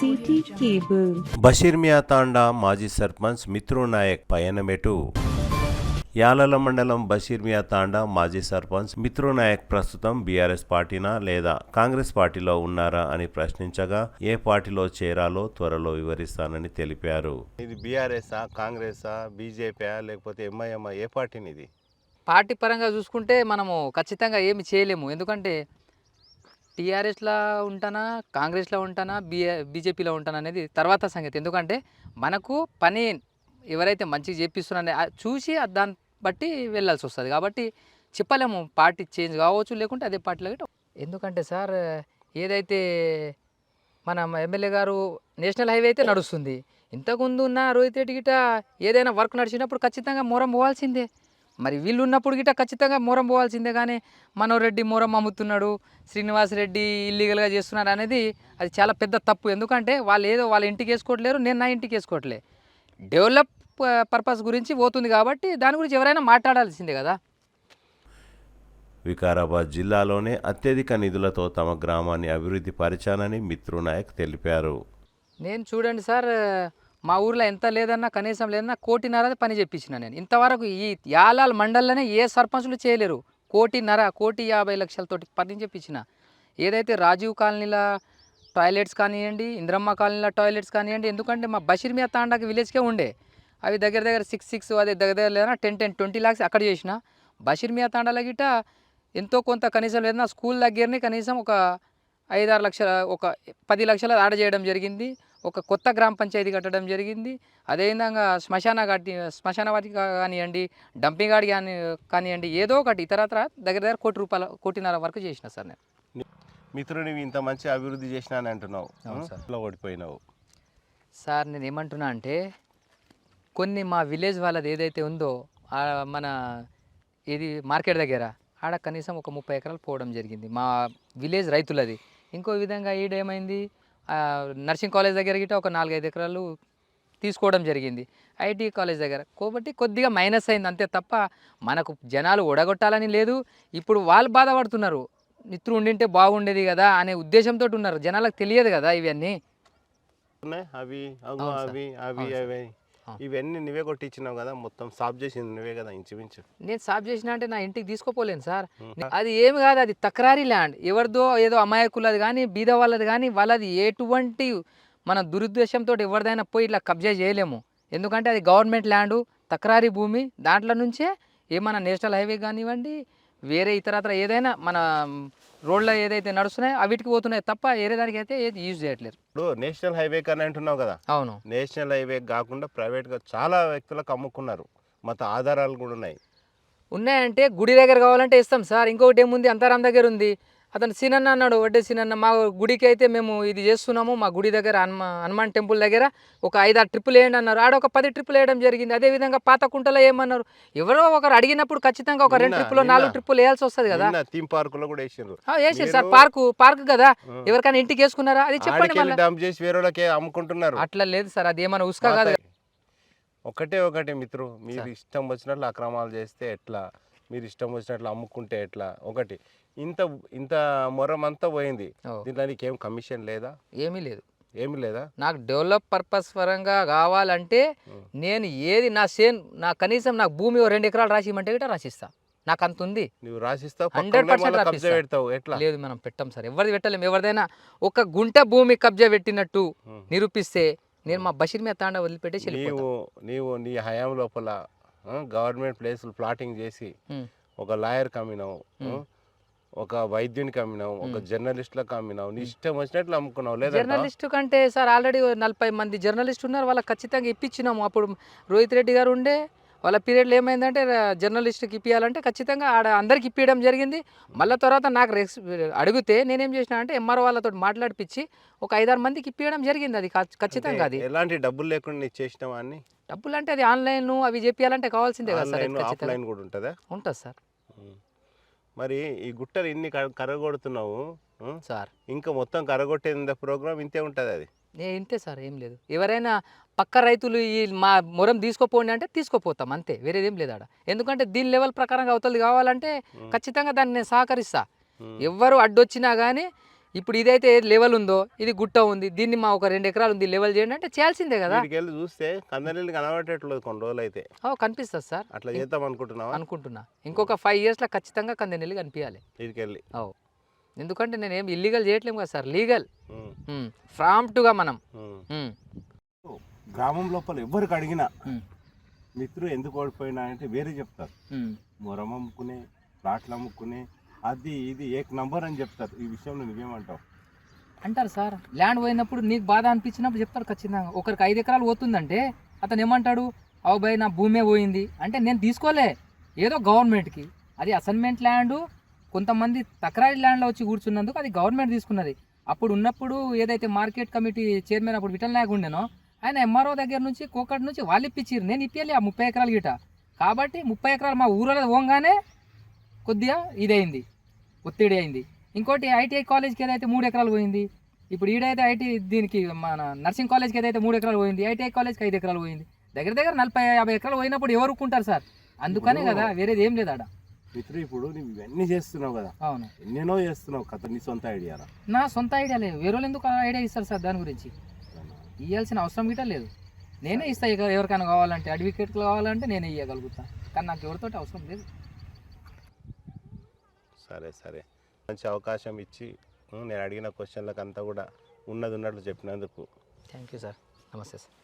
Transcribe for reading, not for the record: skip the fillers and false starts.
City cable. Basheer Miya Tanda మాజీ సర్పంచ్ మిత్రు నాయక్ పయనమెటు. యాలల మండలం బషీర్ మియా తాండా మాజీ సర్పంచ్ మిత్రు నాయక్ ప్రస్తుతం బీఆర్ఎస్ పార్టీనా లేదా కాంగ్రెస్ పార్టీలో ఉన్నారా అని ప్రశ్నించగా ఏ పార్టీలో చేరాలో త్వరలో వివరిస్తానని తెలిపారు. ఇది బీఆర్ఎస్ఆ, కాంగ్రెసా, బీజేపీ లేకపోతే ఎంఐఎం, ఏ పార్టీని? ఇది పార్టీ పరంగా చూసుకుంటే మనము ఖచ్చితంగా ఏమి చేయలేము. ఎందుకంటే టీఆర్ఎస్లో ఉంటానా, కాంగ్రెస్లో ఉంటానా, బీజేపీలో ఉంటానా అనేది తర్వాత సంగతి. ఎందుకంటే మనకు పని ఎవరైతే మంచిగా చేపిస్తున్నారో చూసి దాన్ని బట్టి వెళ్ళాల్సి వస్తుంది. కాబట్టి చెప్పలేము పార్టీ చేంజ్ కావచ్చు, లేకుంటే అదే పార్టీలో. ఎందుకంటే సార్, ఏదైతే మన ఎమ్మెల్యే గారు నేషనల్ హైవే అయితే నడుస్తుంది. ఇంతకుముందు ఉన్న రోహిత్ రెడ్డి గిట ఏదైనా వర్క్ నడిచినప్పుడు ఖచ్చితంగా మోరం పోవాల్సిందే. మరి వీళ్ళు ఉన్నప్పుడు గిట ఖచ్చితంగా మోరం పోవాల్సిందే. కానీ మనోహర్ రెడ్డి మోరం అమ్ముతున్నాడు, శ్రీనివాస్ రెడ్డి ఇల్లీగల్గా చేస్తున్నాడు అనేది అది చాలా పెద్ద తప్పు. ఎందుకంటే వాళ్ళు ఏదో వాళ్ళ ఇంటికి వేసుకోవట్లేరు, నేను నా ఇంటికి వేసుకోవట్లే. డెవలప్ పర్పస్ గురించి పోతుంది కాబట్టి దాని గురించి ఎవరైనా మాట్లాడాల్సిందే కదా. వికారాబాద్ జిల్లాలోనే అత్యధిక నిధులతో తమ గ్రామాన్ని అభివృద్ధి పరిచానని మిత్రు నాయక్ తెలిపారు. నేను చూడండి సార్, మా ఊర్లో ఎంత లేదన్నా కనీసం లేదన్నా 1.5 కోటి పని చెప్పించిన నేను. ఇంతవరకు ఈ యాలాల్ మండలంలోనే ఏ సర్పంచులు చేయలేరు. 1.5 కోటి పని చెప్పించిన. ఏదైతే రాజీవ్ కాలనీలో టాయిలెట్స్ కానివ్వండి, ఇంద్రమ్మ కాలనీలో టాయిలెట్స్ కానివ్వండి, ఎందుకంటే మా బషీర్ మియా తాండాకి విలేజ్కే ఉండే అవి దగ్గర 6 అదే దగ్గర లేదన్నా 10-20 lakhs అక్కడ చేసిన. బషీర్ మియా తాండాల గిట ఎంతో కొంత కనీసం లేదన్నా స్కూల్ దగ్గరనే కనీసం ఒక 5-6 లక్షల, ఒక 10 లక్షలు ఆడ చేయడం జరిగింది. ఒక కొత్త గ్రామ పంచాయతీ కట్టడం జరిగింది. అదేవిధంగా శ్మశాన వాటిక కానివ్వండి, డంపింగ్ యార్డ్ కానివ్వండి, ఏదో ఒకటి ఇతరత్ర దగ్గర 1.5 కోటి వరకు చేసిన సార్ నేను. మిత్రుని ఇంత మంచి అభివృద్ధి చేసినాని అంటున్నావు, ఓడిపోయినావు సార్. నేను ఏమంటున్నా అంటే కొన్ని మా విలేజ్ వాళ్ళది ఏదైతే ఉందో మన ఇది మార్కెట్ దగ్గర ఆడ కనీసం ఒక 30 ఎకరాలు పోవడం జరిగింది మా విలేజ్ రైతులది. ఇంకో విధంగా ఈడేమైంది, నర్సింగ్ కాలేజ్ దగ్గర గిట్ట ఒక 4-5 ఎకరాలు తీసుకోవడం జరిగింది ఐటీ కాలేజ్ దగ్గర. కాబట్టి కొద్దిగా మైనస్ అయింది అంతే తప్ప మనకు జనాలు ఓడగొట్టాలని లేదు. ఇప్పుడు వాళ్ళు బాధపడుతున్నారు, మిత్రు ఉండింటే బాగుండేది కదా అనే ఉద్దేశంతో ఉన్నారు. జనాలకు తెలియదు కదా ఇవన్నీ. ఇవన్నీ నువ్వే కొట్టించినావు కదా, మొత్తం సాఫ్ చేసింది నువ్వే కదా ఇంచుమించు. నేను సాఫ్ చేసిన అంటే నా ఇంటికి తీసుకోపోలేను సార్. అది ఏమి కాదు, అది తక్రారీ ల్యాండ్. ఎవరిదో ఏదో అమాయకులది కానీ బీద వాళ్ళది కానీ వాళ్ళది ఎటువంటి మన దురుద్దేశంతో ఎవరిదైనా పోయి ఇట్లా కబ్జా చేయలేము. ఎందుకంటే అది గవర్నమెంట్ ల్యాండు, తక్రారీ భూమి. దాంట్లో నుంచే ఏమైనా నేషనల్ హైవే కానివ్వండి, వేరే ఇతరత్ర ఏదైనా మన రోడ్లో ఏదైతే నడుస్తున్నాయో అవిటికి పోతున్నాయి తప్ప వేరే దానికి అయితే ఏది యూజ్ చేయట్లేదు. ఇప్పుడు నేషనల్ హైవే కానీ అంటున్నావు కదా. అవును, నేషనల్ హైవే కాకుండా ప్రైవేట్గా చాలా వ్యక్తులకు అమ్ముకున్నారు, మొత్తం ఆధారాలు కూడా ఉన్నాయంటే గుడి దగ్గర కావాలంటే ఇస్తాం సార్. ఇంకొకటి ఏముంది, అంతరాం దగ్గర ఉంది. అతను సీనన్న అన్నాడు, వడ్డే సీనన్న, మా గుడికి అయితే మేము ఇది చేస్తున్నాము, మా గుడి దగ్గర హనుమాన్ టెంపుల్ దగ్గర ఒక 5-6 ట్రిప్పులు వేయండి అన్నారు. ఆడ ఒక 10 ట్రిప్పులు వేయడం జరిగింది. అదేవిధంగా పాత కుంటలో ఏమన్నారు, ఎవరో ఒకరు అడిగినప్పుడు ఖచ్చితంగా ఒక 2 ట్రిప్పులు 4 ట్రిప్పులు వేయాల్సి వస్తుంది కదా. థీమ్ పార్కులో కూడా వేసారు సార్. పార్క్ కదా, ఎవరికైనా ఇంటికి వేసుకున్నారా అది చెప్పండి. అమ్ముకుంటున్నారు. అట్లా లేదు సార్, అది ఏమైనా ఉసుక కాదు. ఒకటే మిత్రు, మీరు ఇష్టం వచ్చినట్లు అక్రమాలు చేస్తే ఎట్లా, మీరు ఇష్టం వచ్చినట్లు అమ్ముకుంటే ఎట్లా? ఒకటి ఇంత మొరం అంతా పోయింది, దీంట్లో నీకేం కమిషన్ లేదా? ఏమీ లేదా. నాకు డెవలప్ పర్పస్ పరంగా కావాలంటే నేను ఏది నా కనీసం నాకు భూమి 2 ఎకరాలు రాసిమంటే గిట్ట రాసిస్తా. నాకు అంత ఉంది. నువ్వు రాసిస్తావు, 100% ఎట్లా లేదు, మనం పెట్టాం సార్. ఎవరిది పెట్టలేము. ఎవరిదైనా ఒక గుంట భూమి కబ్జా పెట్టినట్టు నిరూపిస్తే నేను మా బషీర్ మియా తాండా వదిలిపెట్టేసి నీవు నీ హయాం లోపల గవర్నమెంట్ ప్లేసులు ప్లాటింగ్ చేసి ఒక లాయర్కి అమ్మినావు, ఒక వైద్యునికి అమ్మినావు, ఒక జర్నలిస్టులకు అమ్మినావు, నీ ఇష్టం వచ్చినట్లు అమ్ముకున్నావు. లేదా జర్నలిస్టు కంటే సార్ ఆల్రెడీ 40 మంది జర్నలిస్టు ఉన్నారు, వాళ్ళకి ఖచ్చితంగా ఇప్పించినాము. అప్పుడు రోహిత్ రెడ్డి గారు ఉండే వాళ్ళ పీరియడ్లో ఏమైందంటే జర్నలిస్ట్కి ఇప్పించాలంటే ఖచ్చితంగా ఆడ అందరికి ఇప్పించడం జరిగింది. మళ్ళీ తర్వాత నాకు అడిగితే నేనేం చేసిన అంటే ఎంఆర్ఓ వాళ్ళతో మాట్లాడిపించి ఒక 5-6 మందికి ఇప్పించడం జరిగింది. అది ఖచ్చితంగా అది ఎలాంటి డబ్బులు లేకుండా చేసినావా? అన్ని డబ్బులు అంటే అది ఆన్లైన్ అవి చేపియాలంటే కావాల్సిందే కదా సార్. ఆఫ్లైన్ కూడా ఉంటుందా? ఉంటుంది సార్. మరి ఈ గుట్టలు ఇన్ని కరగొడుతున్నావు సార్, ఇంకా మొత్తం కరగొట్టే ప్రోగ్రామ్ ఇంతే ఉంటుంది. అది ఇంతే సార్, ఏం లేదు. ఎవరైనా పక్క రైతులు ఈ మా మొరం తీసుకోపోండి అంటే తీసుకోపోతాం అంతే, వేరేదేం లేదు ఆడ. ఎందుకంటే దీని లెవెల్ ప్రకారంగా అవుతుంది కావాలంటే ఖచ్చితంగా దాన్ని నేను సహకరిస్తా. ఎవ్వరు అడ్డొచ్చినా కానీ ఇప్పుడు ఇదైతే లెవెల్ ఉందో ఇది గుట్ట ఉంది, దీన్ని మా ఒక 2 ఎకరాలు ఉంది లెవెల్ చేయండి అంటే చేయాల్సిందే కదా. వీడికి వెళ్ళి చూస్తే కందనీళ్ళు కనబడేట్లేదు కొన్ని రోజులు అయితే. కనిపిస్తుంది సార్, అట్లా చేద్దాం అనుకుంటున్నావా? అనుకుంటున్నా. ఇంకొక 5 ఇయర్స్లో ఖచ్చితంగా కందెనెల్లి కనిపించాలి వీడికి వెళ్ళి. ఎందుకంటే నేను ఏం ఇల్లీగల్ చేయట్లేము కదా సార్, లీగల్ ప్రాంప్ట్గా మనం. గ్రామం లోపల ఎవరికి అడిగినా మిత్రుడు ఎందుకు ఓడిపోయినా అంటే వేరే చెప్తారు. మొరం అమ్ముకునే, ప్లాట్లు అమ్ముకునే, అది ఇది ఏక్ నంబర్ అని చెప్తారు. ఈ విషయంలో నువ్వేమంటావు? అంటారు సార్, ల్యాండ్ పోయినప్పుడు నీకు బాధ అనిపించినప్పుడు చెప్తారు ఖచ్చితంగా. ఒకరికి 5 ఎకరాలు పోతుందంటే అతను ఏమంటాడు, అవు భయ్ నా భూమే పోయింది అంటే నేను తీసుకోలే, ఏదో గవర్నమెంట్కి అది అసైన్మెంట్ ల్యాండ్, కొంతమంది తక్రారి ల్యాండ్లో వచ్చి కూర్చున్నందుకు అది గవర్నమెంట్ తీసుకున్నది. అప్పుడు ఉన్నప్పుడు ఏదైతే మార్కెట్ కమిటీ చైర్మన్ అప్పుడు విఠల్ నాయక్ ఉండేనో ఆయన ఎంఆర్ఓ దగ్గర నుంచి కోకట్ నుంచి వాళ్ళు ఇప్పించారు, నేను ఇప్పించాలి ఆ 30 ఎకరాలు గిట. కాబట్టి 30 ఎకరాలు మా ఊరిలో పోగానే కొద్దిగా ఇదైంది, ఒత్తిడి అయింది. ఇంకోటి ఐటీఐ కాలేజ్కి ఏదైతే 3 ఎకరాలు పోయింది, ఇప్పుడు ఈడైతే ఐటీ దీనికి మన నర్సింగ్ కాలేజ్కి ఏదైతే 3 ఎకరాలు పోయింది, ఐటీఐ కాలేజ్కి 5 ఎకరాలు పోయింది. దగ్గర దగ్గర 40-50 ఎకరాలు పోయినప్పుడు ఎవరు ఊరుకుంటారు సార్? అందుకనే కదా, వేరేది ఏం లేదు ఆడ. మిత్రు ఇప్పుడు నువ్వు ఇవన్నీ చేస్తున్నావు కదా, అవును ఎన్నెన్నో చేస్తున్నావు కథ, నీ సొంత ఐడియా? నా సొంత ఐడియా లేదు, వేరే వాళ్ళు ఎందుకు ఐడియా ఇస్తారు సార్? దాని గురించి ఇవ్వాల్సిన అవసరం గిట్ట లేదు, నేనే ఇస్తా. ఎవరికైనా కావాలంటే అడ్వకేట్లు కావాలంటే నేనే ఇవ్వగలుగుతా, కానీ నాకు ఎవరితోటి అవసరం లేదు. సరే సరే, మంచి అవకాశం ఇచ్చి నేను అడిగిన క్వశ్చన్లకు అంతా కూడా ఉన్నది ఉన్నట్లు చెప్పినందుకు థ్యాంక్ యూ సార్. నమస్తే సార్.